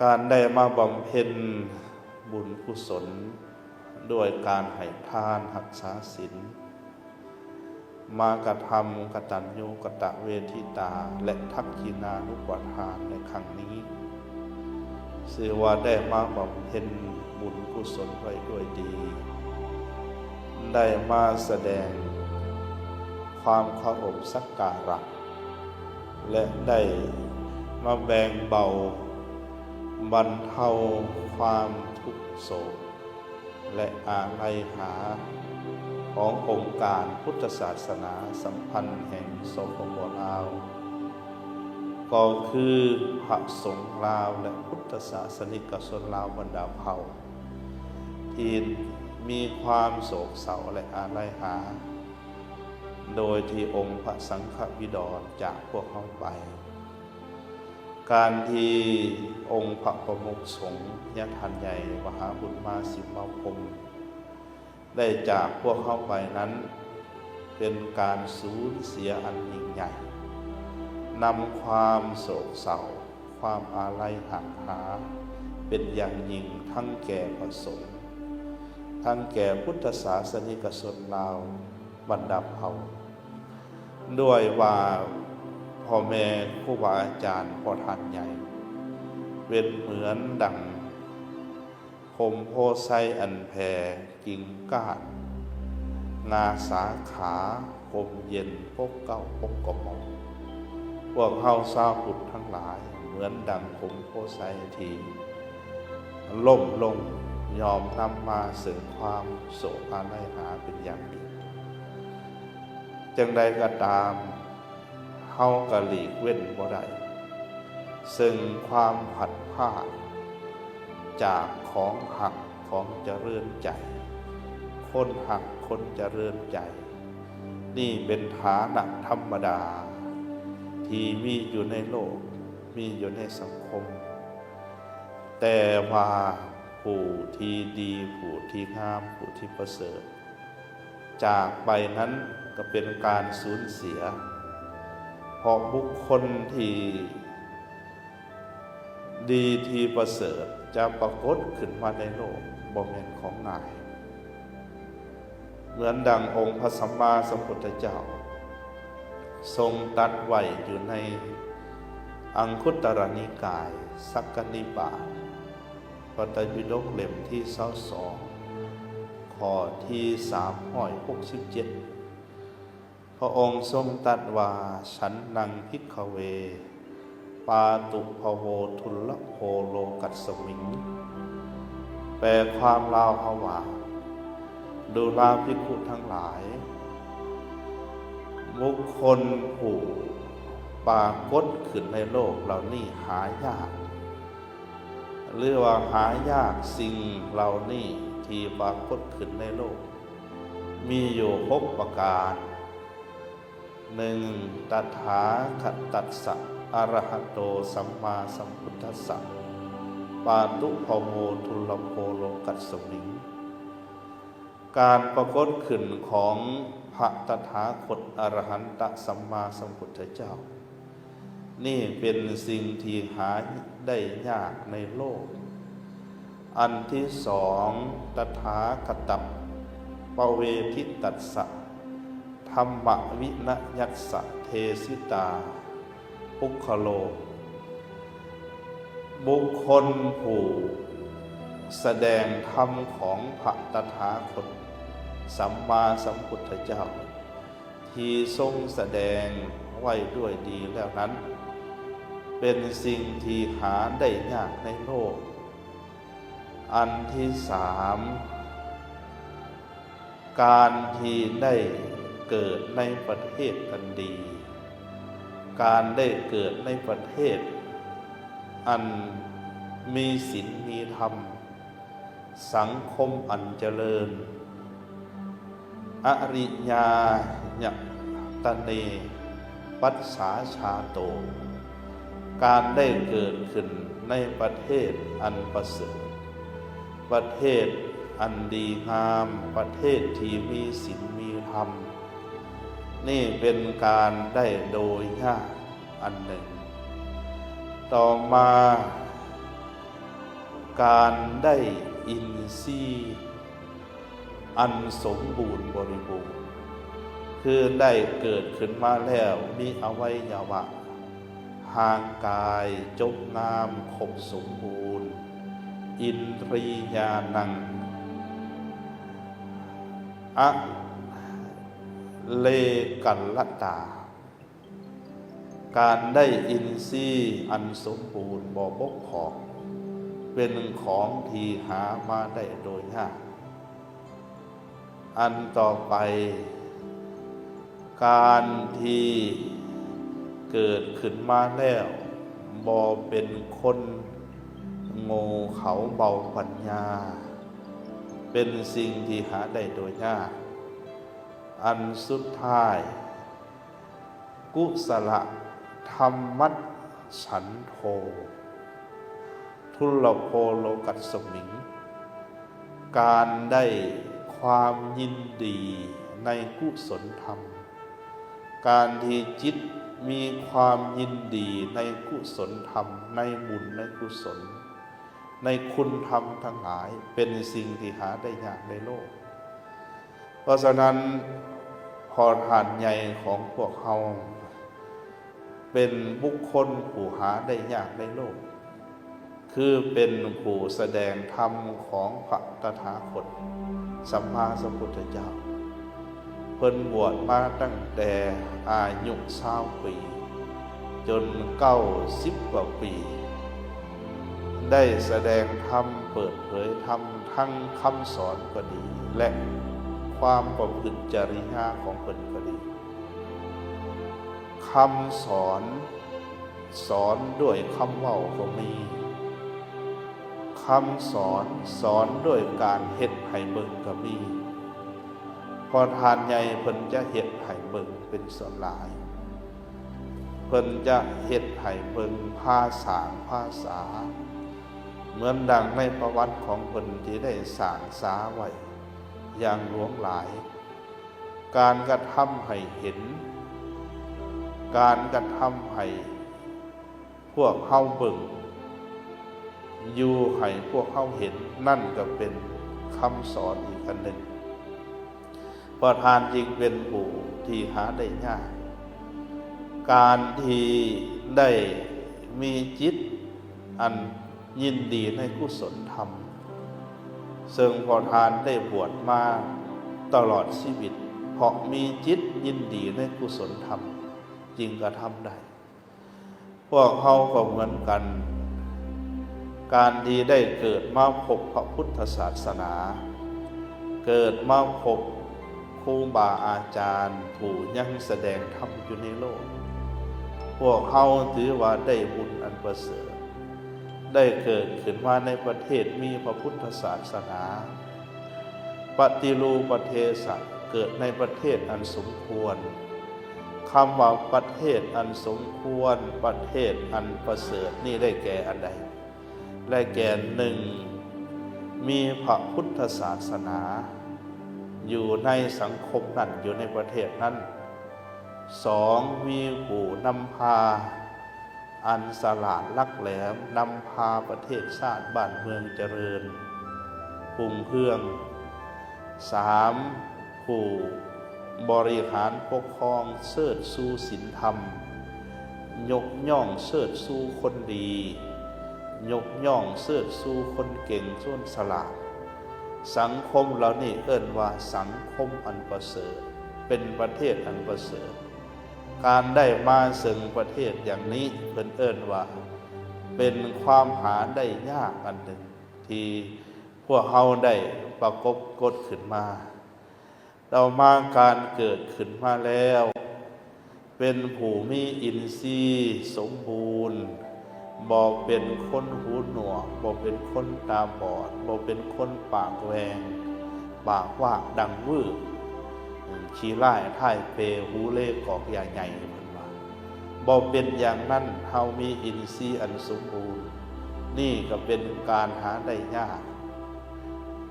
การได้มาบำเพ็ญบุญกุศลด้วยการให้ทานรักษาศีลมากระทำกตัญญูกตเวทิตาและทักขินานุปทานในครั้งนี้ชื่อว่าได้มาบำเพ็ญบุญกุศลไว้ด้วยดีได้มาแสดงความเคารพสักการะและได้มาแบ่งเบาบรรเทาความทุกข์โศกและอาลัยหาขององค์การพุทธศาสนาสัมพันธ์แห่งสปป.ลาวก็คือพระสงฆ์ลาวและพุทธศาสนิกชนลาวบรรดาเผ่าที่มีความโศกเศร้าและอาลัยหาโดยที่องค์พระสังฆบิดรจากพวกเขาไปการที่องค์พระประมุขสงฆ์ยะทันใหญ่มหาบุญมาสิมาพรหมได้จากพวกเขาไปนั้นเป็นการสูญเสียอันยิ่งใหญ่นำความโศกเศร้าความอาลัยหักหาเป็นอย่างยิ่งทั้งแก่พระสงฆ์ทั้งแก่พุทธศาสนิกชนลาวบรรดาเผ่าด้วยว่าพ่อแม่ครูบาอาจารย์พ่อท่านใหญ่เป็นเหมือนดั่งคมโพไซอันแผ่กิ่งก้านงาสาขาคมเย็นพกเก้าพกกระหม่อมพวกเฮาชาวพุทธทั้งหลายเหมือนดั่งคมโพไซที่ล่มลงยอมนำมาซึ่งความโศกอาลัยหาเป็นอย่างยิ่งจังใดก็ตามเฮาก็หลีกเว้นบ่ได้ซึ่งความผัดพลาดจากของหักของเจริญใจคนหักคนเจริญใจนี่เป็นฐานะธรรมดาที่มีอยู่ในโลกมีอยู่ในสังคมแต่ว่าผู้ที่ดีผู้ที่งามผู้ที่ประเสริฐจากไปนั้นก็เป็นการสูญเสียเพราะบุคคลที่ดีที่ประเสริฐจะปรากฏขึ้นมาในโลกบ่แม่นของง่ายเหมือนดังองค์พระสัมมาสัมพุทธเจ้าทรงตรัสไว้อยู่ในอังคุตตรนิกายสักกนิบาตพระไตรปิฎกเล่มที่22ข้อที่367พระองค์ทรงตรัสว่าฉันนังภิกขเวปาตุภโวทุลโภโลกัสสมิงแปลความลาวเขาว่าดูลาภิกขุทั้งหลายบุคคลผู้ปรากฏขึ้นในโลกเหล่านี้หายากหรือว่าหายากสิ่งเหล่านี้ที่ปรากฏขึ้นในโลกมีอยู่6ประการ1. ตถาคตัสสะอรหโตสัมมาสัมพุทธัสสะปาตุภโวทุลโภโลกัสสมิงการปรากฏขึ้นของพระตถาคตอรหันตสัมมาสัมพุทธเจ้านี่เป็นสิ่งที่หาได้ยากในโลกอันที่2ตถาคตัปปเวทิตัสสะธรรมวินยัสสะเทสิตาปุคคโลบุคคลผู้แสดงธรรมของพระตถาคตสัมมาสัมพุทธเจ้าที่ทรงแสดงไว้ด้วยดีแล้วนั้นเป็นสิ่งที่หาได้ยากในโลกอันที่3การที่ได้เกิดในประเทศอันดีการได้เกิดในประเทศอันมีศีลมีธรรมสังคมอันเจริญอริยาญตเนปัสสาชาโตการได้เกิดขึ้นในประเทศอันประเสริฐประเทศอันดีงามประเทศที่มีศีลมีธรรมนี่เป็นการได้โดยยากอันหนึ่งต่อมา การได้อินทรีย์อันสมบูรณ์บริบูรณ์คือได้เกิดขึ้นมาแล้วมีอวัยวะห่างกายจบงามครบสมบูรณ์อินทรียานังอะเลกัลลตาการได้อินทรีย์อันสมบูรณ์บ่บกพร่องเป็นของที่หามาได้โดยยากอันต่อไปการที่เกิดขึ้นมาแล้วบ่เป็นคนโง่เขลาเบาปัญญาเป็นสิ่งที่หาได้โดยยากอันสุดท้ายกุศลธรรมัสสันโธทุลโภโลกัสสมิงการได้ความยินดีในกุศลธรรมการที่จิตมีความยินดีในกุศลธรรมในบุญในกุศลในคุณธรรมทั้งหลายเป็นสิ่งที่หาได้ยากในโลกเพราะฉะนั้นพอทานใหญ่ของพวกเราเป็นบุคคลผู้หาได้ยากในโลกคือเป็นผู้แสดงธรรมของพระตถาคตสัมมาสัมพุทธเจ้าเพิ่นบวชมาตั้งแต่อายุ20 ปีจน90 กว่าปีได้แสดงธรรมเปิดเผยธรรมทั้งคำสอนก็ดีและความประพฤติจริยาของเพิ่นก็ดีคำสอนด้วยคำเว้าก็มีคำสอนด้วยการเฮ็ดให้เบิ่งก็มีพอทานใหญ่เพิ่นจะเฮ็ดให้เบิ่งเป็นส่วนหลายเพิ่นจะเฮ็ดให้เบิ่งภาษาเหมือนดังในประวัติของเพิ่นที่ได้สร้างสาไว้อย่างหลวงหลายการกระทำให้เห็นการกระทำให้พวกเฮาเบิ่งอยู่ให้พวกเฮาเห็นนั่นก็เป็นคำสอนอีกอันหนึ่งประธานจึงเป็นผู้ที่หาได้ยากการที่ได้มีจิตอันยินดีในกุศลธรรมซึ่งประธานได้บวชมาตลอดชีวิตเพราะมีจิตยินดีในกุศลธรรมจึงกระทำได้พวกเขาก็เหมือนกันการที่ได้เกิดมาพบพระพุทธศาสนาเกิดมาพบครูบาอาจารย์ผู้ยังแสดงธรรมอยู่ในโลกพวกเขาถือว่าได้บุญอันประเสริฐได้เกิดขึ้นมาในประเทศมีพระพุทธศาสนาปฏิรูปประเทศเกิดในประเทศอันสมควรคำว่าประเทศอันสมควรประเทศอันประเสริฐนี่ได้แก่อันใดได้แก่หนึ่งมีพระพุทธศาสนาอยู่ในสังคมนั้นอยู่ในประเทศนั้นสองมีผู้นำพาอันสลาดลักแหลมนำพาประเทศชาติบ้านเมืองเจริญปุ่งเพื่องสามผู้บริหารปกครองเชิดชูศีลธรรมยกย่องเชิดชูคนดียกย่องเชิดชูคนเก่งส่วนสลาดสังคมเหล่านี้เอิ้นว่าสังคมอันประเสริฐเป็นประเทศอันประเสริฐการได้มาซึ่งประเทศอย่างนี้เป็นเอิ้นว่าเป็นความหาได้ยากอันหนึ่งที่พวกเราได้ประกบกฎขึ้นมาต่อมาการเกิดขึ้นมาแล้วเป็นผู้มีอินทรีย์สมบูรณ์บ่เป็นคนหูหนวกบ่เป็นคนตาบอดบ่เป็นคนปากแหวงปากว่างดังวื้อขี้ร้ายท่ายเปหูเล่กอกใหญ่ๆเพิ่นว่าบ่เป็นอย่างนั้นเฮามีอินทรีย์อันสมบูรณ์นี่ก็เป็นการหาได้ยาก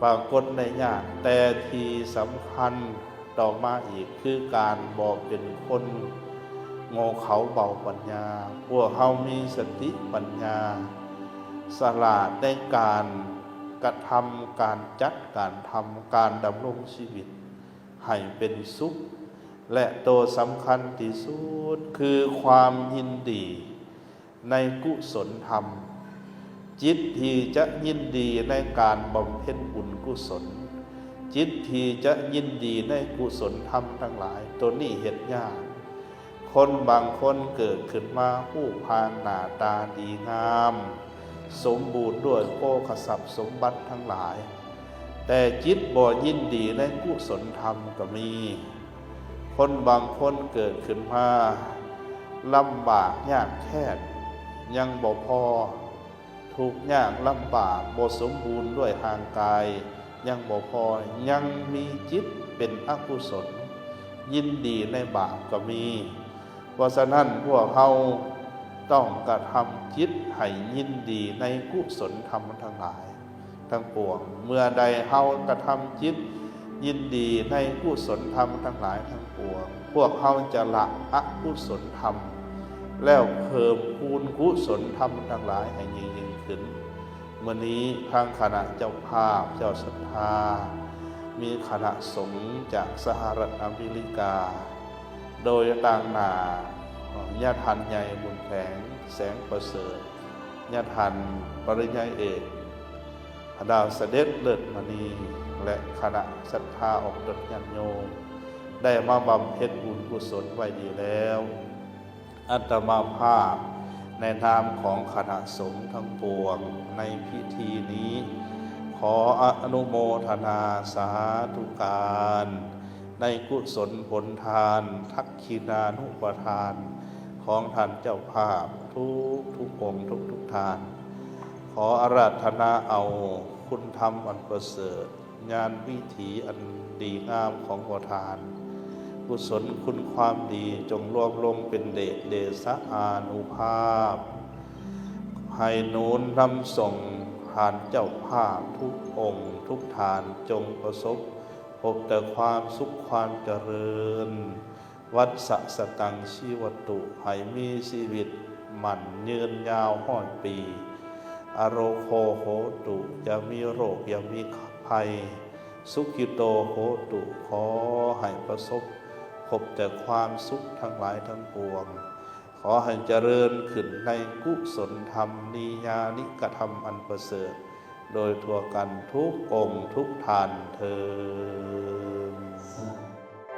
ปรากฏได้ยากแต่ที่สำคัญต่อมาอีกคือการบ่เป็นคนโง่เขลาเบาปัญญาพวกเฮามีสติปัญญา สลาดในการกระทำการจัดการทำการดำรงชีวิตให้เป็นสุขและตัวสำคัญที่สุดคือความยินดีในกุศลธรรมจิตที่จะยินดีในการบำเพ็ญบุญกุศลจิตที่จะยินดีในกุศลธรรมทั้งหลายตัวนี้เฮ็ดยากคนบางคนเกิดขึ้นมาผู้พานหน้าตาดีงามสมบูรณ์ด้วยโภคทรัพย์สมบัติทั้งหลายแต่จิตบ่ยินดีในกุศลธรรมก็มีคนบางคนเกิดขึ้นมาลำบากยากแค้นยังบ่พอทุกข์ยากลำบากบ่สมบูรณ์ด้วยทางกายยังบ่พอยังมีจิตเป็นอกุศลยินดีในบาปก็มีเพราะฉะนั้นพวกเราต้องกระทำจิตให้ยินดีในกุศลธรรมทั้งหลายทั้งปวงเมื่อใดเฮากระทำจิตยินดีในกุศลธรรมทั้งหลายทั้งปวงพวกเฮาจะละอกุศลธรรมแล้วเพิ่มพูนกุศลธรรมทั้งหลายให้ยิ่งขึ้นวันนี้ทางคณะเจ้าภาพเจ้าศรัทธามีคณะสงฆ์จากสหรัฐอเมริกาโดยต่างหน้าญาติทันใหญ่บุญแฝงแสงประเสริฐญาติทันปริญญาเอกดาวเสด็จเลิศมณีและคณะศรัทธาออกดดญาติโยมได้มาบำเพ็ญบุญกุศลไว้ดีแล้วอาตมาภาพในนามของคณะสงฆ์ทั้งปวงในพิธีนี้ขออนุโมทนาสาธุการในกุศลผลทานทักขินานุปทานของท่านเจ้าภาพทุกองค์ทุกทานขออาราธนาเอาคุณธรรมอันประเสริฐงานวิถีอันดีงามของประทานกุศลคุณความดีจงรวมลงเป็นเดชะอานุภาพให้หนุนนำส่งผ่านเจ้าภาพทุกองค์ทุกทานจงประสบพบแต่ความสุขความเจริญวัฏสตังชีวตุให้มีชีวิตหมั่นยืนยาวห้อยปีอโรโคโหตุจะมีโรคอย่ามีภัยสุขิโตโหตุขอให้ประสบพบแต่ความสุขทั้งหลายทั้งปวงขอให้เจริญขึ้นในกุศลธรรมนิยานิกธรรมอันประเสริฐโดยทั่วกันทุกองค์ทุกทานเทอญ